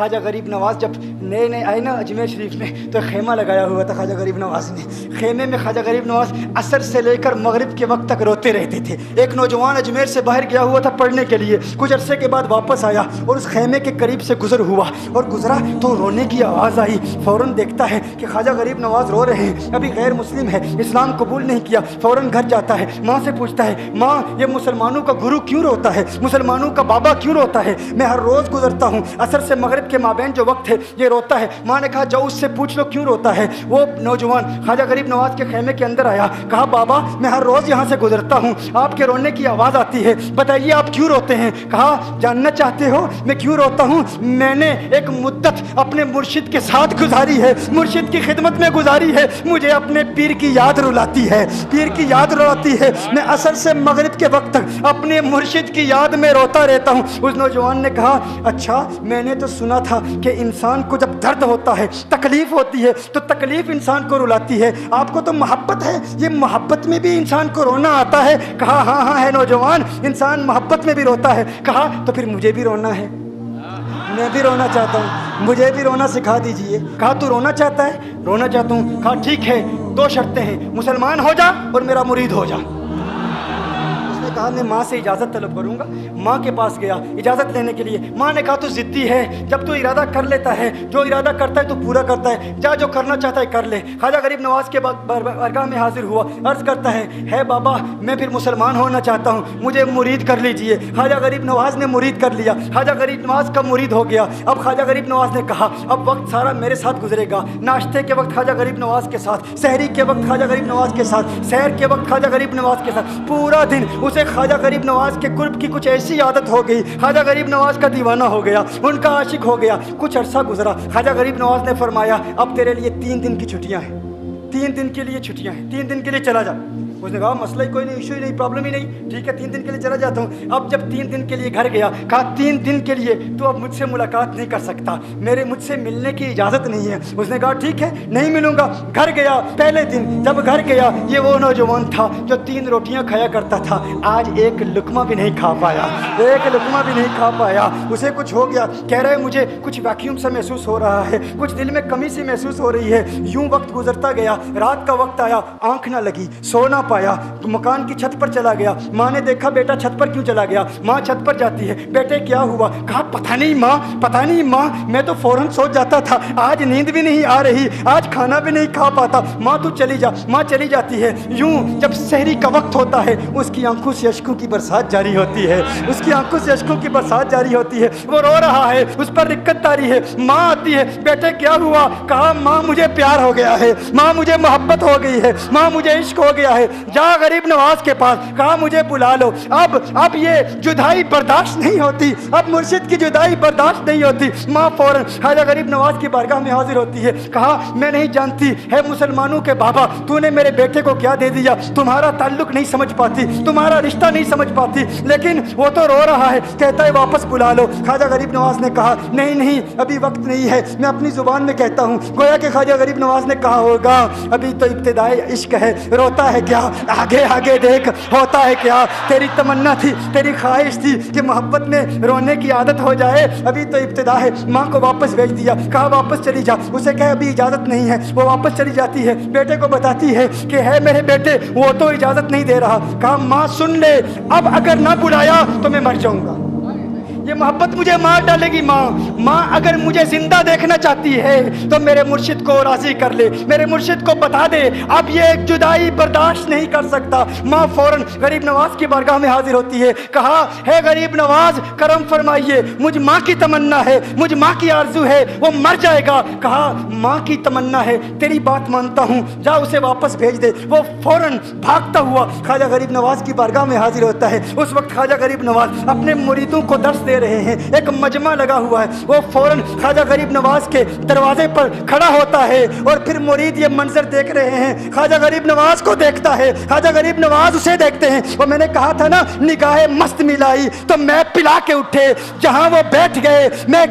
خواجہ غریب نواز جب نئے نئے آئے نا اجمیر شریف میں تو خیمہ لگایا ہوا تھا خواجہ غریب نواز نے. خیمے میں خواجہ غریب نواز عصر سے لے کر مغرب کے وقت تک روتے رہتے تھے. ایک نوجوان اجمیر سے باہر گیا ہوا تھا پڑھنے کے لیے, کچھ عرصے کے بعد واپس آیا اور اس خیمے کے قریب سے گزر ہوا اور گزرا تو رونے کی آواز آئی. فوراً دیکھتا ہے کہ خواجہ غریب نواز رو رہے ہیں, ابھی غیر مسلم ہے, اسلام قبول نہیں کیا. فوراً گھر جاتا ہے, ماں سے پوچھتا ہے, ماں یہ مسلمانوں کا گرو کیوں روتا ہے, مسلمانوں کا بابا کیوں روتا ہے؟ میں ہر روز گزرتا ہوں, عصر سے مغرب کے مابین جو وقت ہے یہ روتا ہے. ماں نے کہا جاؤ اس سے پوچھ لو کیوں روتا ہے. وہ نوجوان خواجہ غریب نواز کے خیمے کے اندر آیا, کہا بابا میں ہر روز یہاں سے گزرتا ہوں, آپ کے رونے کی آواز آتی ہے, بتائیے آپ کیوں روتے ہیں؟ کہا جاننا چاہتے ہو میں کیوں روتا ہوں؟ میں نے ایک مدت اپنے مرشد کے ساتھ گزاری ہے, مرشد کی خدمت میں گزاری ہے, مجھے اپنے پیر کی یاد رلاتی ہے, پیر کی یاد رلاتی ہے. میں عصر سے مغرب کے وقت تک اپنے مرشد کی یاد میں روتا رہتا ہوں. اس نوجوان نے کہا اچھا میں نے تو سنا تھا کہ انسان کو جب درد ہوتا ہے, تکلیف ہوتی ہے تو تکلیف انسان کو رلاتی ہے, آپ کو تو محبت ہے, یہ محبت میں بھی انسان کو رونا آتا ہے؟ کہا ہاں ہاں ہے نوجوان, انسان محبت میں بھی روتا ہے. کہا تو پھر مجھے بھی رونا ہے, میں بھی رونا چاہتا ہوں, مجھے بھی رونا سکھا دیجئے. کہا تو رونا چاہتا ہے؟ رونا چاہتا ہوں. کہا ٹھیک ہے, دو شرطیں ہیں, مسلمان ہو جا اور میرا مرید ہو جا. اس نے کہا میں ماں سے اجازت طلب کروں گا. ماں کے پاس گیا اجازت لینے کے لیے. ماں نے کہا تو ضدی ہے, جب تو ارادہ کر لیتا ہے, جو ارادہ کرتا ہے تو پورا کرتا ہے, جا جو کرنا چاہتا ہے کر لے. خواجہ غریب نواز کے بارگاہ میں حاضر ہوا, عرض کرتا ہے بابا میں پھر مسلمان ہونا چاہتا ہوں, مجھے مرید کر لیجئے. خواجہ غریب نواز نے مرید کر لیا, خواجہ غریب نواز کا مرید ہو گیا. اب خواجہ غریب نواز نے کہا اب وقت سارا میرے ساتھ گزرے گا, ناشتے کے وقت خواجہ غریب نواز کے ساتھ, سحری کے وقت خواجہ غریب نواز کے ساتھ, سحر کے وقت خواجہ غریب نواز کے ساتھ, پورا دن اسے خواجہ غریب نواز کے قرب کی کچھ ایسی عادت ہو گئی, خواجہ غریب نواز کا دیوانہ ہو گیا, ان کا عاشق ہو گیا. کچھ عرصہ گزرا, خواجہ غریب نواز نے فرمایا اب تیرے لیے 3 دن کی چھٹیاں ہیں, 3 دن کے لیے چھٹیاں ہیں, 3 دن کے لیے چلا جا. اس نے کہا مسئلہ ہی کوئی نہیں, ایشو ہی نہیں, پرابلم ہی نہیں, ٹھیک ہے 3 دن کے لیے چلا جاتا ہوں. اب جب 3 دن کے لیے گھر گیا, کہا 3 دن کے لیے تو اب مجھ سے ملاقات نہیں کر سکتا, مجھ سے ملنے کی اجازت نہیں ہے. اس نے کہا ٹھیک ہے نہیں ملوں گا. گھر گیا, پہلے دن جب گھر گیا یہ وہ نوجوان تھا جو 3 روٹیاں کھایا کرتا تھا, آج ایک لقمہ بھی نہیں کھا پایا, ایک لقمہ بھی نہیں کھا پایا. اسے کچھ ہو گیا, کہہ رہے مجھے کچھ ویکیوم سا محسوس ہو رہا ہے, کچھ دل میں کمی سی محسوس ہو رہی ہے. یوں وقت گزرتا گیا, رات کا وقت آیا, آنکھ نہ لگی, سو نہ پایا, مکان کی چھت پر چلا گیا. ماں نے دیکھا بیٹا چھت پر کیوں چلا گیا؟ ماں چھت پر جاتی ہے, بیٹے کیا ہوا؟ کہا پتہ نہیں ماں, میں تو فوراً سو جاتا تھا, آج نیند بھی نہیں آ رہی, آج کھانا بھی نہیں کھا پاتا. ماں تو چلی جا. ماں چلی جاتی ہے. یوں جب سحری کا وقت ہوتا ہے اس کی آنکھوں سے اشکوں کی برسات جاری ہوتی ہے, اس کی آنکھوں سے اشکوں کی برسات جاری ہوتی ہے. وہ رو رہا ہے, اس پر رکت تاری ہے. ماں آتی ہے, بیٹے کیا ہوا؟ کہا ماں مجھے پیار ہو گیا ہے, ماں مجھے محبت ہو گئی ہے, ماں مجھے عشق ہو گیا ہے. جا غریب نواز کے پاس, کہا مجھے بلا لو, اب یہ جدائی برداشت نہیں ہوتی, اب مرشد کی جدائی برداشت نہیں ہوتی. ماں فوراً خواجہ غریب نواز کی بارگاہ میں حاضر ہوتی ہے. کہا میں نہیں جانتی ہے مسلمانوں کے بابا, تو نے میرے بیٹے کو کیا دے دیا, تمہارا تعلق نہیں سمجھ پاتی, تمہارا رشتہ نہیں سمجھ پاتی, لیکن وہ تو رو رہا ہے, کہتا ہے واپس بلا لو. خواجہ غریب نواز نے کہا نہیں ابھی وقت نہیں ہے, میں اپنی زبان میں کہتا ہوں. گویا کہ خواجہ غریب نواز نے کہا ہوگا ابھی تو ابتدائی عشق ہے, روتا ہے کیا, آگے دیکھ ہوتا ہے کیا. تیری تمنا تھی, تیری خواہش تھی کہ محبت میں رونے کی عادت ہو جائے, ابھی تو ابتدا ہے. ماں کو واپس بھیج دیا, کہا واپس چلی جا. اسے کہا ابھی اجازت نہیں ہے, وہ واپس چلی جاتی ہے. بیٹے کو بتاتی ہے کہ ہے میرے بیٹے وہ تو اجازت نہیں دے رہا. کہا ماں سن لے, اب اگر نہ بلایا تو میں مر جاؤں گا, یہ محبت مجھے مار ڈالے گی. ماں اگر مجھے زندہ دیکھنا چاہتی ہے تو میرے مرشد کو راضی کر لے, میرے مرشد کو بتا دے اب یہ جدائی برداشت نہیں کر سکتا. ماں فوراً غریب نواز کی بارگاہ میں حاضر ہوتی ہے. کہا ہے غریب نواز کرم فرمائیے, مجھ ماں کی تمنا ہے, مجھ ماں کی آرزو ہے, وہ مر جائے گا. کہا ماں کی تمنا ہے, تیری بات مانتا ہوں, جا اسے واپس بھیج دے. وہ فوراً بھاگتا ہوا خواجہ غریب نواز کی بارگاہ میں حاضر ہوتا ہے. اس وقت خواجہ غریب نواز اپنے مریدوں کو درس دے رہے ہیں, ایک مجمع لگا ہوا ہے. وہ فوراً خواجہ غریب نواز کے دروازے پر کھڑا ہوتا ہے اور پھر مرید یہ منظر دیکھ رہے ہیں. خواجہ غریب نواز کو دیکھتا ہے, خواجہ غریب نواز اسے دیکھتے ہیں. وہ میں نے کہا تھا نا نگاہ مست ملائی تو میں پلا کے اٹھے, جہاں وہ بیٹھ گئے میں